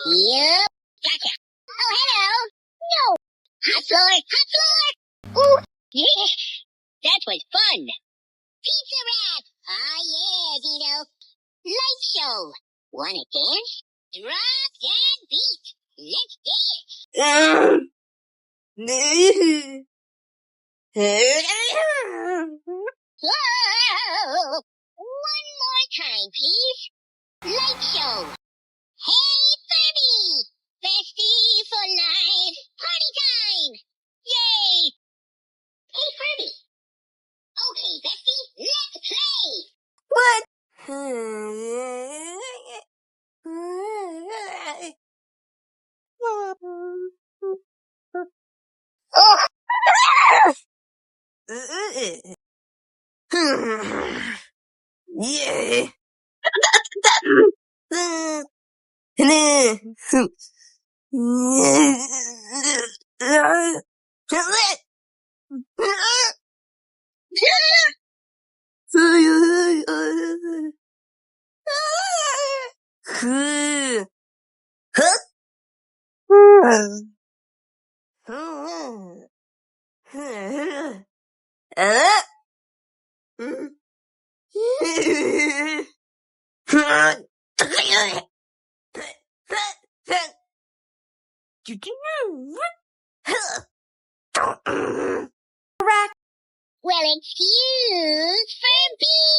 Yep. Gotcha. Oh, hello. No. Hot floor. Hot floor. Ooh. Yeah. That was fun. Pizza wrap. Oh, yeah, Dino. Light show. Wanna dance? Rock that beat. Let's dance. Whoa. One more time, please. Light show. Hey, Furby! Bestie for life! Party time! Yay! Hey, Furby! Okay, Bestie, let's play! What? Yeah. Well, excuse Furby!